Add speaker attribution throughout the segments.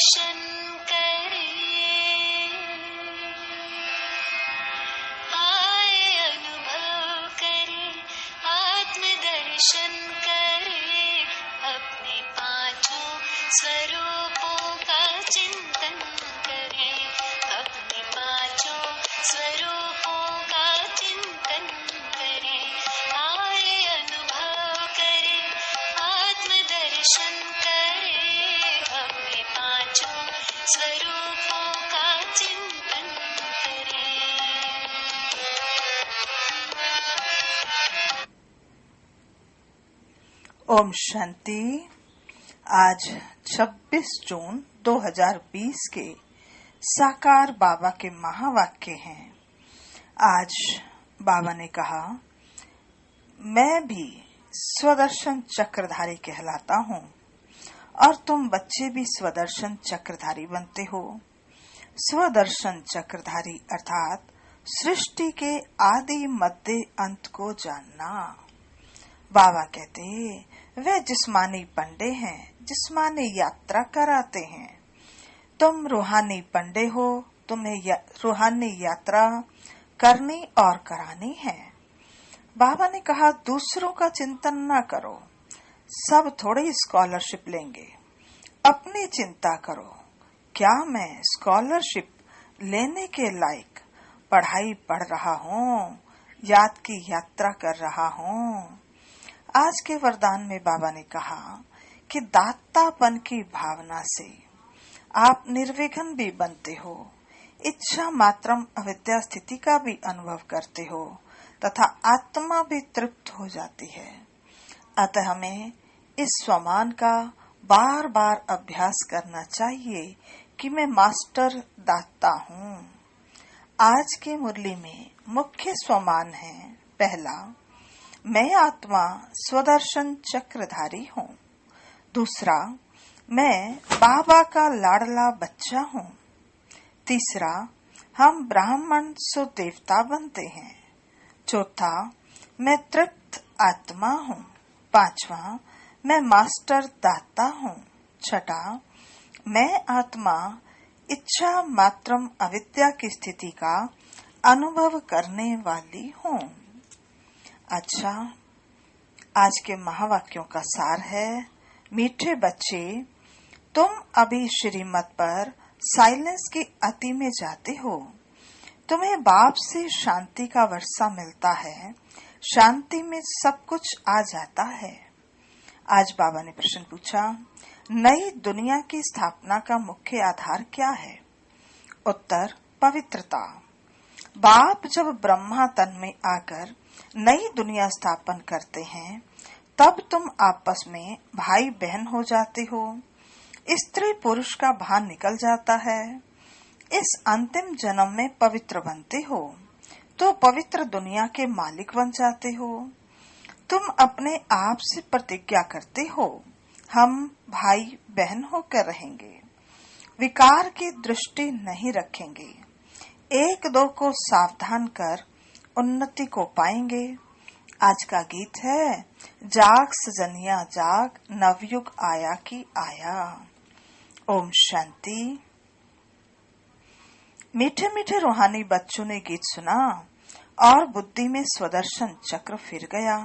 Speaker 1: दर्शन करे, आए अनुभव करे, आत्मदर्शन करे, अपने पांचों स्वरूपों का चिंतन करे, अपने पांचों स्वरूपों का चिंतन करे, आए अनुभव करे, आत्मदर्शन करे, अपने पांचों स्वरूपों का चिंतन करे।
Speaker 2: ओम शांति। आज 26 जून 2020 के साकार बाबा के महावाक्य हैं। आज बाबा ने कहा, मैं भी स्वदर्शन चक्रधारी कहलाता हूँ और तुम बच्चे भी स्वदर्शन चक्रधारी बनते हो। स्वदर्शन चक्रधारी अर्थात सृष्टि के आदि मध्य अंत को जानना। बाबा कहते, वे जिस्मानी पंडे हैं, जिस्मानी यात्रा कराते हैं। तुम रूहानी पंडे हो, तुम्हें रूहानी यात्रा करनी और करानी है। बाबा ने कहा, दूसरों का चिंतन न करो, सब थोड़ी स्कॉलरशिप लेंगे, अपनी चिंता करो। क्या मैं स्कॉलरशिप लेने के लायक पढ़ाई पढ़ रहा हूँ, याद की यात्रा कर रहा हूँ? आज के वरदान में बाबा ने कहा कि दातापन की भावना से आप निर्विघ्न भी बनते हो, इच्छा मात्रम अविद्या स्थिति का भी अनुभव करते हो तथा आत्मा भी तृप्त हो जाती है। अतः हमें इस स्वमान का बार बार अभ्यास करना चाहिए कि मैं मास्टर दाता हूँ। आज की मुरली में मुख्य स्वमान है, पहला, मैं आत्मा स्वदर्शन चक्रधारी हूँ। दूसरा, मैं बाबा का लाडला बच्चा हूँ। तीसरा, हम ब्राह्मण सो देवता बनते हैं। चौथा, मैं तृप्त आत्मा हूँ। पांचवा, मैं मास्टर दाता हूँ। छठा, मैं आत्मा इच्छा मात्रम अविद्या की स्थिति का अनुभव करने वाली हूँ। अच्छा, आज के महावाक्यों का सार है, मीठे बच्चे, तुम अभी श्रीमत पर साइलेंस की अति में जाते हो। तुम्हें बाप से शांति का वर्षा मिलता है, शांति में सब कुछ आ जाता है। आज बाबा ने प्रश्न पूछा, नई दुनिया की स्थापना का मुख्य आधार क्या है? उत्तर, पवित्रता। बाप जब ब्रह्मा तन में आकर नई दुनिया स्थापन करते हैं, तब तुम आपस में भाई बहन हो जाते हो, स्त्री पुरुष का भान निकल जाता है। इस अंतिम जन्म में पवित्र बनते हो तो पवित्र दुनिया के मालिक बन जाते हो। तुम अपने आप से प्रतिज्ञा करते हो, हम भाई बहन होकर रहेंगे, विकार की दृष्टि नहीं रखेंगे, एक दो को सावधान कर उन्नति को पाएंगे। आज का गीत है, जाग सजनिया जाग, नवयुग आया की आया। ओम शांति। मीठे मीठे रूहानी बच्चों ने गीत सुना और बुद्धि में स्वदर्शन चक्र फिर गया।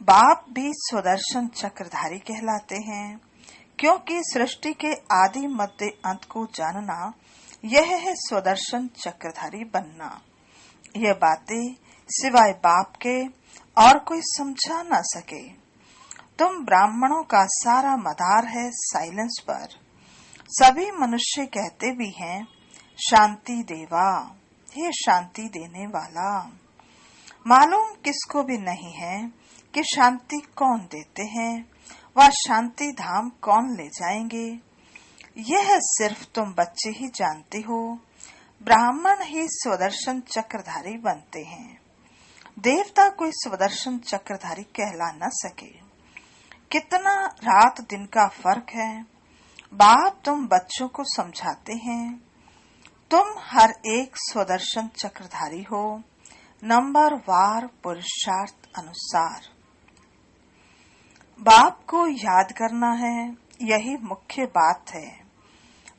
Speaker 2: बाप भी स्वदर्शन चक्रधारी कहलाते हैं, क्योंकि सृष्टि के आदि मध्य अंत को जानना, यह है स्वदर्शन चक्रधारी बनना। यह बातें सिवाय बाप के और कोई समझा न सके। तुम ब्राह्मणों का सारा मदार है साइलेंस पर। सभी मनुष्य कहते भी हैं, शांति देवा, हे शांति देने वाला। मालूम किसको भी नहीं है कि शांति कौन देते हैं, वह शांति धाम कौन ले जाएंगे। यह सिर्फ तुम बच्चे ही जानते हो। ब्राह्मण ही स्वदर्शन चक्रधारी बनते हैं, देवता कोई स्वदर्शन चक्रधारी कहला न सके। कितना रात दिन का फर्क है। बाप तुम बच्चों को समझाते हैं, तुम हर एक स्वदर्शन चक्रधारी हो, नंबर वार पुरुषार्थ अनुसार। बाप को याद करना है, यही मुख्य बात है।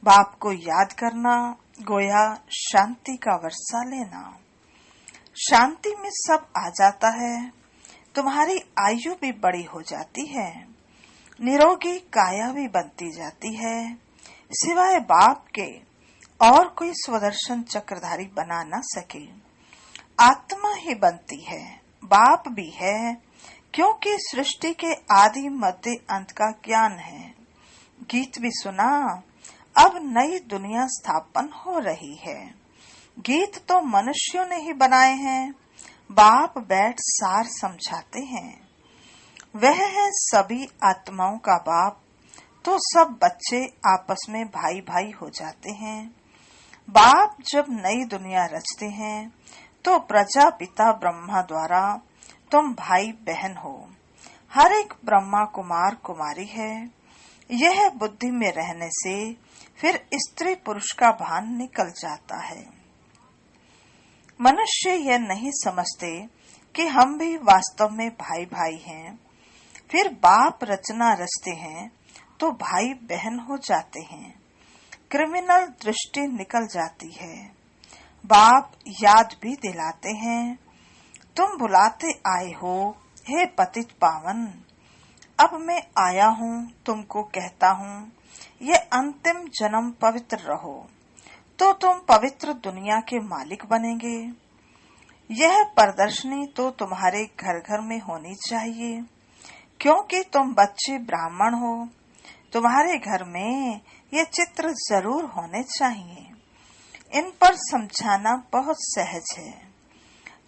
Speaker 2: बाप को याद करना गोया शांति का वर्षा लेना। शांति में सब आ जाता है, तुम्हारी आयु भी बड़ी हो जाती है, निरोगी काया भी बनती जाती है। सिवाय बाप के और कोई स्वदर्शन चक्रधारी बना न सके। आत्मा ही बनती है, बाप भी है, क्योंकि सृष्टि के आदि मध्य अंत का ज्ञान है। गीत भी सुना, अब नई दुनिया स्थापन हो रही है। गीत तो मनुष्यों ने ही बनाए हैं, बाप बैठ सार समझाते हैं। वह है सभी आत्माओं का बाप, तो सब बच्चे आपस में भाई भाई हो जाते हैं। बाप जब नई दुनिया रचते हैं तो प्रजापिता ब्रह्मा द्वारा तुम भाई बहन हो। हर एक ब्रह्मा कुमार कुमारी है। यह बुद्धि में रहने से फिर स्त्री पुरुष का भान निकल जाता है। मनुष्य यह नहीं समझते कि हम भी वास्तव में भाई भाई हैं। फिर बाप रचना रचते हैं तो भाई बहन हो जाते हैं। क्रिमिनल दृष्टि निकल जाती है। बाप याद भी दिलाते हैं, तुम बुलाते आए हो हे पतित पावन। अब मैं आया हूँ, तुमको कहता हूँ ये अंतिम जन्म पवित्र रहो, तो तुम पवित्र दुनिया के मालिक बनेंगे। यह प्रदर्शनी तो तुम्हारे घर घर में होनी चाहिए, क्योंकि तुम बच्चे ब्राह्मण हो। तुम्हारे घर में ये चित्र जरूर होने चाहिए। इन पर समझाना बहुत सहज है।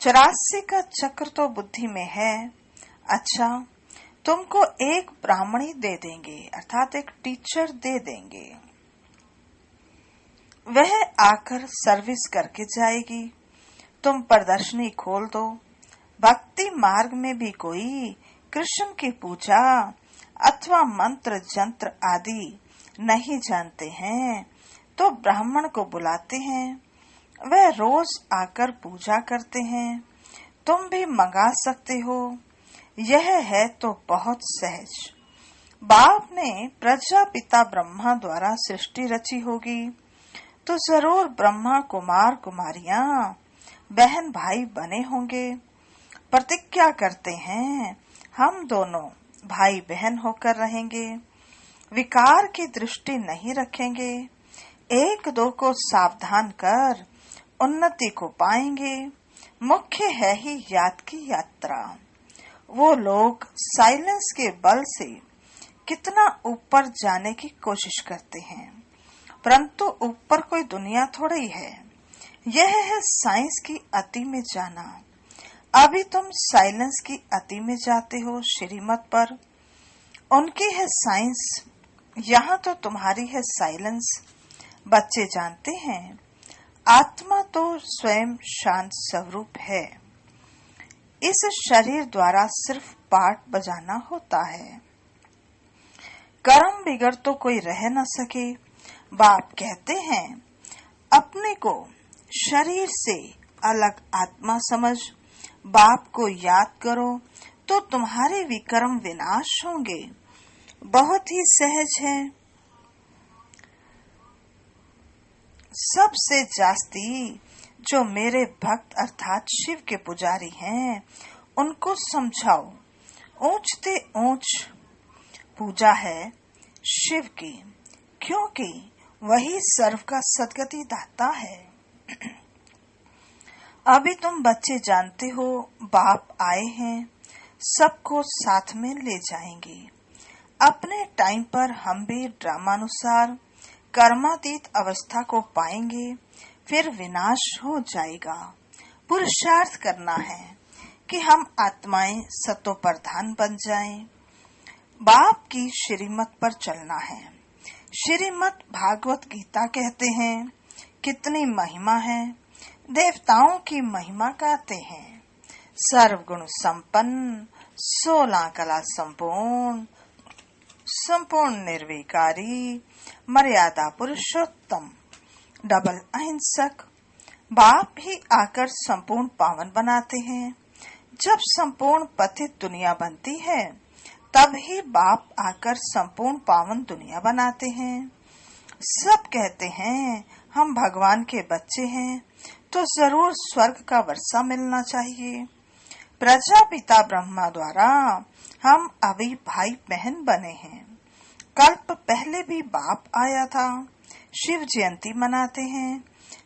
Speaker 2: 84 का चक्र तो बुद्धि में है। अच्छा, तुमको एक ब्राह्मणी दे देंगे, अर्थात एक टीचर दे देंगे। वह आकर सर्विस करके जाएगी। तुम प्रदर्शनी खोल दो। भक्ति मार्ग में भी कोई कृष्ण की पूजा अथवा मंत्र जंत्र आदि नहीं जानते हैं तो ब्राह्मण को बुलाते हैं। वह रोज आकर पूजा करते हैं। तुम भी मंगा सकते हो। यह है तो बहुत सहज। बाप ने प्रजापिता ब्रह्मा द्वारा सृष्टि रची होगी, तो जरूर ब्रह्मा कुमार कुमारियां बहन भाई बने होंगे। प्रतिज्ञा करते हैं हम दोनों भाई बहन होकर रहेंगे, विकार की दृष्टि नहीं रखेंगे, एक दो को सावधान कर उन्नति को पाएंगे। मुख्य है ही याद की यात्रा। वो लोग साइलेंस के बल से कितना ऊपर जाने की कोशिश करते हैं, परंतु ऊपर कोई दुनिया थोड़ी है। यह है साइंस की अति में जाना। अभी तुम साइलेंस की अति में जाते हो श्रीमत पर। उनकी है साइंस, यहाँ तो तुम्हारी है साइलेंस। बच्चे जानते हैं आत्मा तो स्वयं शांत स्वरूप है। इस शरीर द्वारा सिर्फ पाठ बजाना होता है। कर्म बिगड़ तो कोई रह न सके। बाप कहते हैं अपने को शरीर से अलग आत्मा समझ, बाप को याद करो तो तुम्हारे विकर्म विनाश होंगे। बहुत ही सहज है। सबसे जास्ती जो मेरे भक्त अर्थात शिव के पुजारी हैं, उनको समझाओ ऊंचते ऊंच पूजा है शिव की, क्योंकि वही सर्व का सदगति दाता है। अभी तुम बच्चे जानते हो बाप आए हैं, सबको साथ में ले जाएंगे। अपने टाइम पर हम भी ड्रामानुसार कर्मातीत अवस्था को पाएंगे, फिर विनाश हो जाएगा। पुरुषार्थ करना है कि हम आत्माएं सतो प्रधान बन जाएं। बाप की श्रीमत पर चलना है। श्रीमत भागवत गीता कहते हैं कितनी महिमा है। देवताओं की महिमा गाते हैं। सर्वगुण संपन्न, 16 कला संपूर्ण, संपूर्ण निर्विकारी, मर्यादा पुरुषोत्तम, डबल अहिंसक। बाप ही आकर संपूर्ण पावन बनाते हैं। जब संपूर्ण पतित दुनिया बनती है, तब ही बाप आकर संपूर्ण पावन दुनिया बनाते हैं। सब कहते हैं हम भगवान के बच्चे हैं तो जरूर स्वर्ग का वर्षा मिलना चाहिए। प्रजापिता ब्रह्मा द्वारा हम अभी भाई बहन बने हैं। कल्प पहले भी बाप आया था। शिव जयंती मनाते हैं,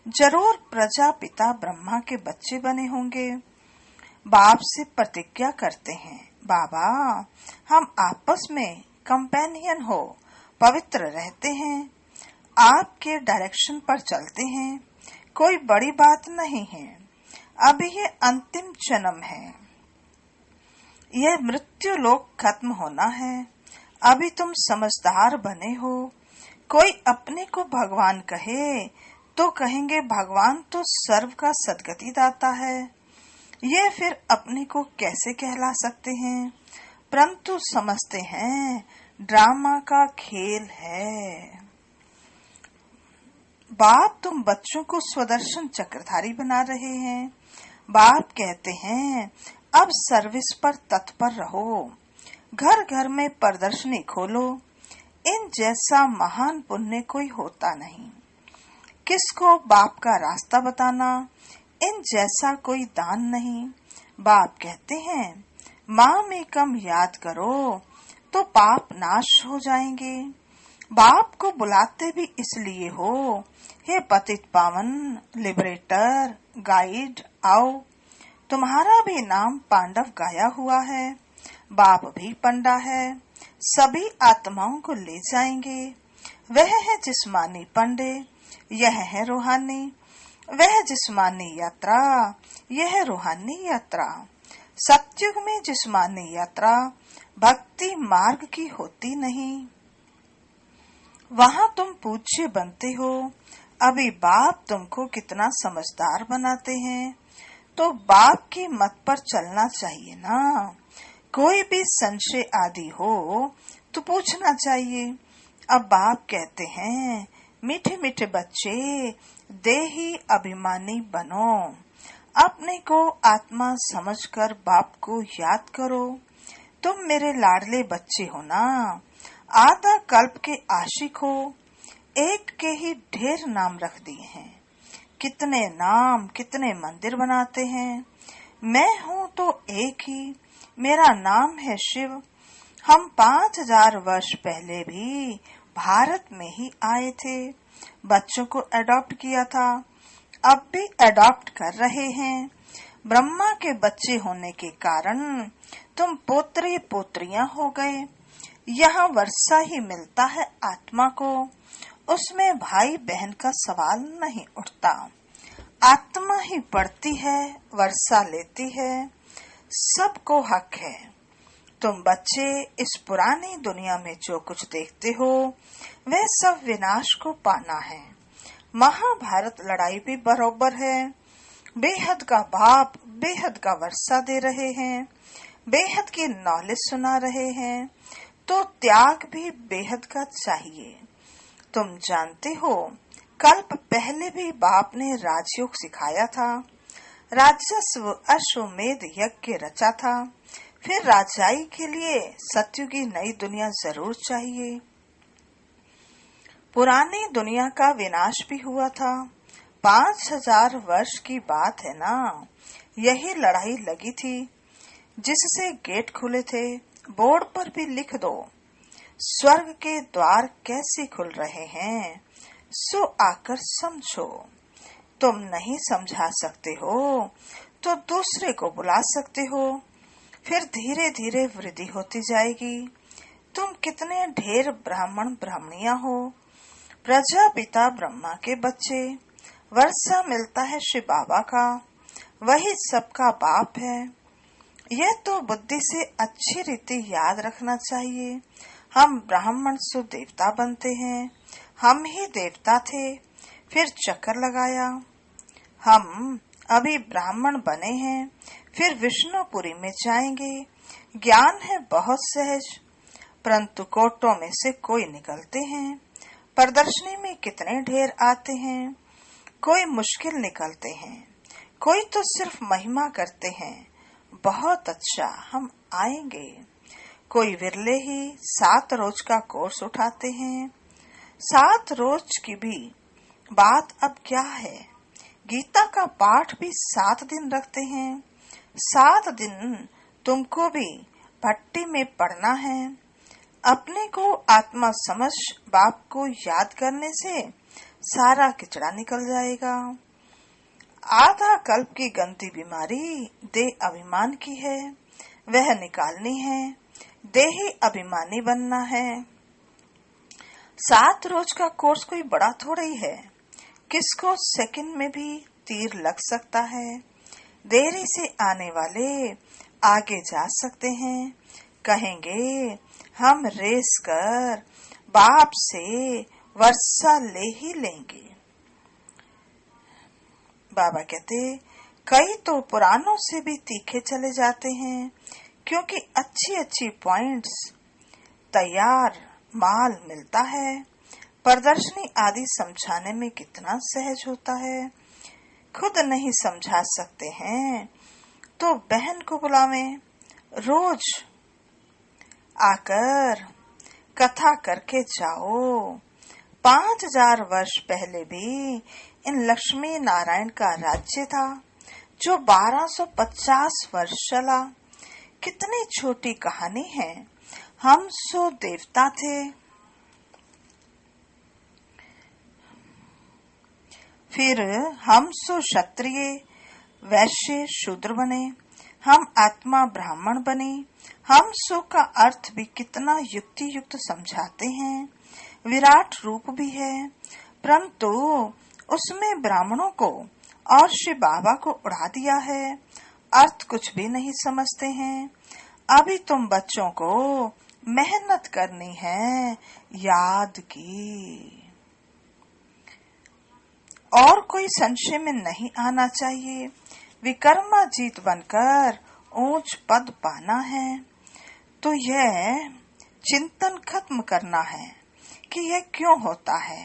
Speaker 2: जरूर प्रजापिता ब्रह्मा के बच्चे बने होंगे। बाप से प्रतिज्ञा करते हैं, बाबा हम आपस में कंपेनियन हो पवित्र रहते हैं, आपके डायरेक्शन पर चलते हैं, कोई बड़ी बात नहीं है। अब ये अंतिम जन्म है, यह मृत्यु लोक खत्म होना है। अभी तुम समझदार बने हो। कोई अपने को भगवान कहे तो कहेंगे भगवान तो सर्व का सद्गति दाता है, ये फिर अपने को कैसे कहला सकते हैं? परंतु समझते हैं ड्रामा का खेल है। बाप तुम बच्चों को स्वदर्शन चक्रधारी बना रहे हैं। बाप कहते हैं अब सर्विस पर तत्पर रहो, घर घर में प्रदर्शनी खोलो। इन जैसा महान पुण्य कोई होता नहीं। किसको बाप का रास्ता बताना, इन जैसा कोई दान नहीं। बाप कहते हैं माँ में कम याद करो तो पाप नाश हो जाएंगे। बाप को बुलाते भी इसलिए हो, हे पतित पावन लिबरेटर गाइड आओ। तुम्हारा भी नाम पांडव गाया हुआ है, बाप भी पंडा है, सभी आत्माओं को ले जाएंगे। वह है जिस्मानी पंडे, यह है रूहानी। वह जिस्मानी यात्रा, यह रूहानी यात्रा। सतयुग में जिस्मानी यात्रा भक्ति मार्ग की होती नहीं, वहाँ तुम पूज्य बनते हो। अभी बाप तुमको कितना समझदार बनाते हैं, तो बाप की मत पर चलना चाहिए ना। कोई भी संशय आदि हो तो पूछना चाहिए। अब बाप कहते हैं मीठे मीठे बच्चे देही अभिमानी बनो, अपने को आत्मा समझकर बाप को याद करो। तुम मेरे लाडले बच्चे हो ना, आधा कल्प के आशिक हो। एक के ही ढेर नाम रख दिए हैं, कितने नाम कितने मंदिर बनाते हैं। मैं हूँ तो एक ही, मेरा नाम है शिव। हम 5000 वर्ष पहले भी भारत में ही आए थे, बच्चों को अडॉप्ट किया था, अब भी अडॉप्ट कर रहे हैं। ब्रह्मा के बच्चे होने के कारण तुम पोत्रे पोत्रियां हो गए। यहाँ वर्षा ही मिलता है आत्मा को, उसमें भाई बहन का सवाल नहीं उठता। आत्मा ही पढ़ती है, वर्षा लेती है, सबको हक है। तुम बच्चे इस पुरानी दुनिया में जो कुछ देखते हो वह सब विनाश को पाना है। महाभारत लड़ाई भी बरोबर है। बेहद का बाप बेहद का वर्षा दे रहे हैं, बेहद की नॉलेज सुना रहे हैं, तो त्याग भी बेहद का चाहिए। तुम जानते हो कल्प पहले भी बाप ने राजयोग सिखाया था, राजस्व अश्वमेध यज्ञ रचा था। फिर राजाई के लिए सत्युगी नई दुनिया जरूर चाहिए। पुरानी दुनिया का विनाश भी हुआ था, 5000 वर्ष की बात है ना। यही लड़ाई लगी थी, जिससे गेट खुले थे। बोर्ड पर भी लिख दो, स्वर्ग के द्वार कैसे खुल रहे हैं, सो आकर समझो। तुम नहीं समझा सकते हो तो दूसरे को बुला सकते हो, फिर धीरे धीरे वृद्धि होती जाएगी। तुम कितने ढेर ब्राह्मण ब्राह्मणियां हो, प्रजापिता ब्रह्मा के बच्चे। वर्षा मिलता है शिव बाबा का, वही सबका बाप है। यह तो बुद्धि से अच्छी रीति याद रखना चाहिए। हम ब्राह्मण सो देवता बनते हैं, हम ही देवता थे, फिर चक्कर लगाया। हम अभी ब्राह्मण बने हैं, फिर विष्णुपुरी में जाएंगे। ज्ञान है बहुत सहज, परंतु कोटों में से कोई निकलते हैं। प्रदर्शनी में कितने ढेर आते हैं, कोई मुश्किल निकलते हैं, कोई तो सिर्फ महिमा करते हैं, बहुत अच्छा हम आएंगे। कोई विरले ही 7 रोज का कोर्स उठाते हैं, 7 रोज की भी बात अब क्या है। गीता का पाठ भी 7 दिन रखते हैं। 7 दिन तुमको भी भट्टी में पड़ना है। अपने को आत्मा समझ बाप को याद करने से सारा किचड़ा निकल जाएगा। आधा कल्प की गंदी बीमारी देह अभिमान की है, वह निकालनी है। देही अभिमानी बनना है। 7 रोज का कोर्स कोई बड़ा थोड़ा ही है। किसको सेकंड में भी तीर लग सकता है। देरी से आने वाले आगे जा सकते हैं। कहेंगे हम रेस कर बाप से वर्षा ले ही लेंगे। बाबा कहते कई तो पुरानों से भी तीखे चले जाते हैं, क्योंकि अच्छी अच्छी पॉइंट्स तैयार माल मिलता है। प्रदर्शनी आदि समझाने में कितना सहज होता है। खुद नहीं समझा सकते हैं तो बहन को बुलावें। रोज आकर कथा करके जाओ। 5000 वर्ष पहले भी इन लक्ष्मी नारायण का राज्य था, जो 1250 वर्ष चला। कितनी छोटी कहानी है। हम सो देवता थे, फिर हम सो क्षत्रिय वैश्य शूद्र बने। हम आत्मा ब्राह्मण बने। हम सो का अर्थ भी कितना युक्ति युक्त समझाते हैं। विराट रूप भी है, परंतु उसमें ब्राह्मणों को और शिव बाबा को उड़ा दिया है। अर्थ कुछ भी नहीं समझते हैं। अभी तुम बच्चों को मेहनत करनी है याद की। और कोई संशय में नहीं आना चाहिए। विकर्मा जीत बनकर ऊंच पद पाना है तो यह चिंतन खत्म करना है कि यह क्यों होता है,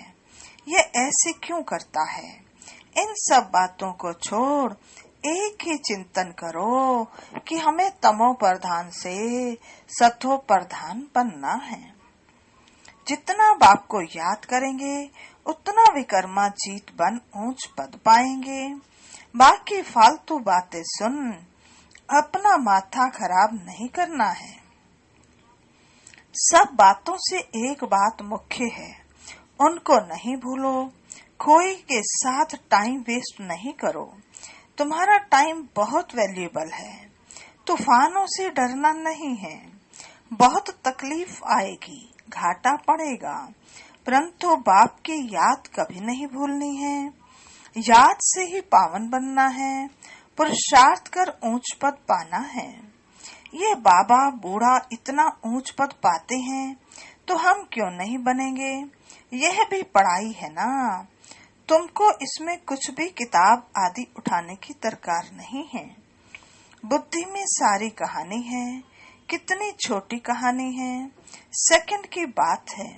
Speaker 2: यह ऐसे क्यों करता है। इन सब बातों को छोड़ एक ही चिंतन करो कि हमें तमो प्रधान से सतो प्रधान बनना है। जितना बाप को याद करेंगे उतना विकर्मा जीत बन ऊंच पद पाएंगे। बाकी फालतू बातें सुन अपना माथा खराब नहीं करना है। सब बातों से एक बात मुख्य है, उनको नहीं भूलो। कोई के साथ टाइम वेस्ट नहीं करो। तुम्हारा टाइम बहुत वैल्यूएबल है। तूफानों से डरना नहीं है। बहुत तकलीफ आएगी, घाटा पड़ेगा, परंतु बाप की याद कभी नहीं भूलनी है। याद से ही पावन बनना है। पुरुषार्थ कर ऊंच पद पाना है। ये बाबा बूढ़ा इतना ऊंच पद पाते हैं तो हम क्यों नहीं बनेंगे। यह भी पढ़ाई है ना। तुमको इसमें कुछ भी किताब आदि उठाने की दरकार नहीं है। बुद्धि में सारी कहानी है। कितनी छोटी कहानी है, सेकंड की बात है।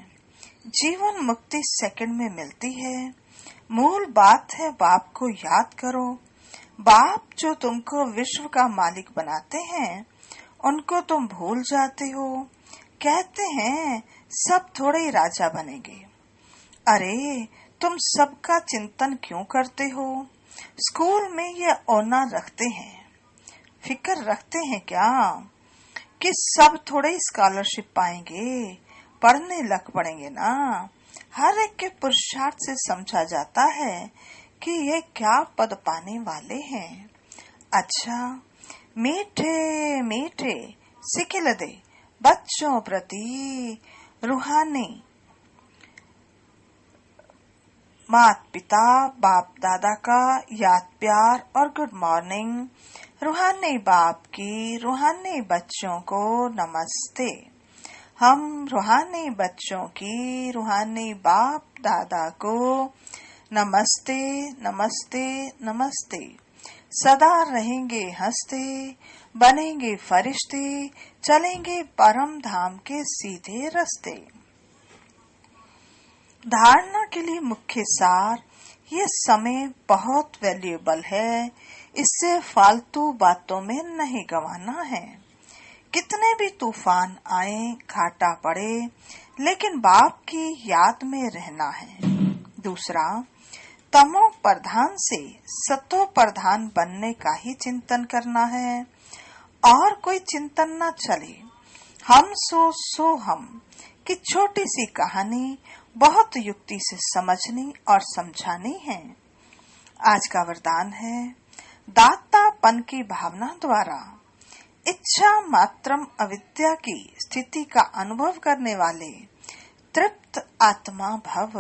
Speaker 2: जीवन मुक्ति सेकंड में मिलती है। मूल बात है बाप को याद करो। बाप जो तुमको विश्व का मालिक बनाते हैं उनको तुम भूल जाते हो। कहते हैं सब थोड़े ही राजा बनेंगे। अरे तुम सबका चिंतन क्यों करते हो। स्कूल में ये ओना रखते हैं, फिक्र रखते हैं क्या कि सब थोड़े स्कॉलरशिप पाएंगे, पढ़ने लग पड़ेंगे ना। हर एक के पुरुषार्थ से समझा जाता है कि ये क्या पद पाने वाले हैं। अच्छा मीठे मीठे सिखिल दे बच्चों प्रति रूहानी माता पिता बाप दादा का याद प्यार और गुड मॉर्निंग। रूहानी बाप की रूहानी बच्चों को नमस्ते। हम रूहानी बच्चों की रूहानी बाप दादा को नमस्ते नमस्ते नमस्ते। सदा रहेंगे हंसते, बनेंगे फरिश्ते, चलेंगे परम धाम के सीधे रास्ते। धारणा के लिए मुख्य सार, ये समय बहुत वैल्यूएबल है। इससे फालतू बातों में नहीं गंवाना है। कितने भी तूफान आए, घाटा पड़े, लेकिन बाप की याद में रहना है। दूसरा, तमो प्रधान से सतो प्रधान बनने का ही चिंतन करना है, और कोई चिंतन न चले। हम सो हम कि छोटी सी कहानी बहुत युक्ति से समझनी और समझानी है। आज का वरदान है, दातापन की भावना द्वारा इच्छा मात्रम अविद्या की स्थिति का अनुभव करने वाले तृप्त आत्मा भव।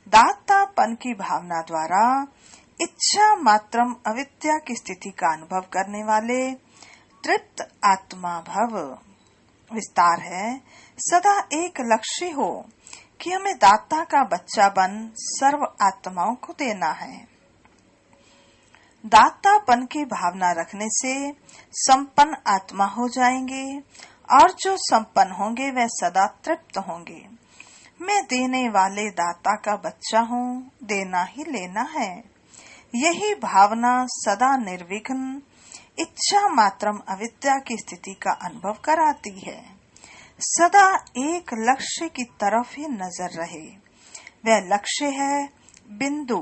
Speaker 2: दातापन की भावना द्वारा इच्छा मात्रम अविद्या की स्थिति का अनुभव करने वाले तृप्त आत्मा भव। विस्तार है, सदा एक लक्ष्य हो कि हमें दाता का बच्चा बन सर्व आत्माओं को देना है। दातापन की भावना रखने से संपन्न आत्मा हो जाएंगे, और जो संपन्न होंगे वह सदा तृप्त होंगे। मैं देने वाले दाता का बच्चा हूँ, देना ही लेना है। यही भावना सदा निर्विघ्न इच्छा मात्रम अविद्या की स्थिति का अनुभव कराती है। सदा एक लक्ष्य की तरफ ही नजर रहे। वह लक्ष्य है बिंदु,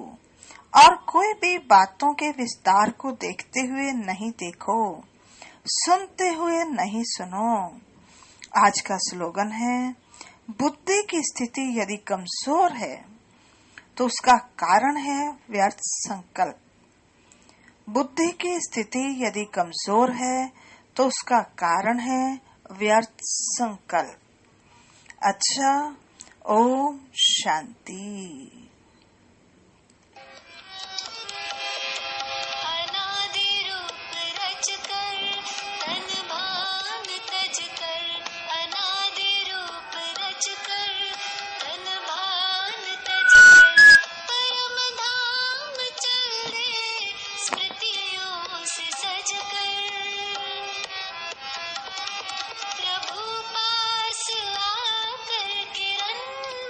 Speaker 2: और कोई भी बातों के विस्तार को देखते हुए नहीं देखो, सुनते हुए नहीं सुनो। आज का स्लोगन है, बुद्धि की स्थिति यदि कमजोर है तो उसका कारण है व्यर्थ संकल्प। बुद्धि की स्थिति यदि कमजोर है तो उसका कारण है व्यर्थ संकल्प। अच्छा, ओम शांति।
Speaker 1: अनादि रूप रच कर तन भान तज कर, अनादि रूप रच कर तन भान तज कर, परम धाम चल दे स्मृतियों से सज कर। प्रभु पास आकर किरण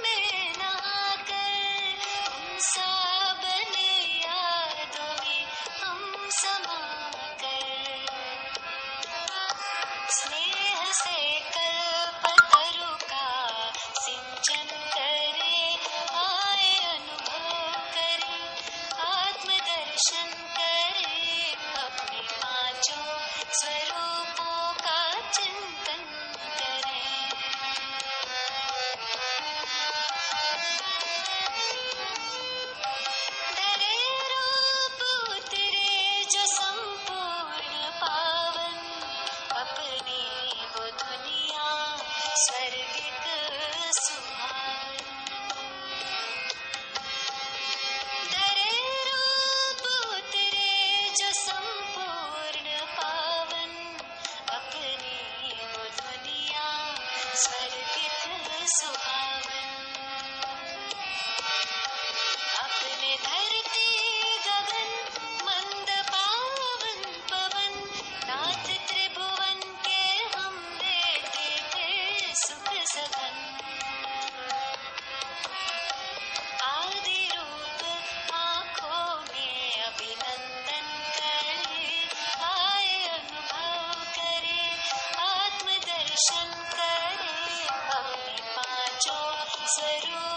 Speaker 1: में नहाकर, हम सा बने यादों में हम समा कर। स्नेह से कल्पतरु का सिंचन करे, आए अनुभव करे, आत्मदर्शन करे, अपने पांचों स्वरूपों का चिंतन करे। धरे रूप उतरे जो संपूर्ण पावन, अपनी वो दुनिया स्वर्गिक सुहावन। धरे रूप उतरे जो संपूर्ण पावन, अपनी वो दुनिया स्वर्गिक सुहावन। अपने धरती गगन मंद पावन पवन, नाथ त्रिभुवन के हम देते थे सुख सघन। आदि रूप आँखों में अभिनंदन करे, आए अनुभव करे, आत्मदर्शन करे, अपने पांचों स्वरूप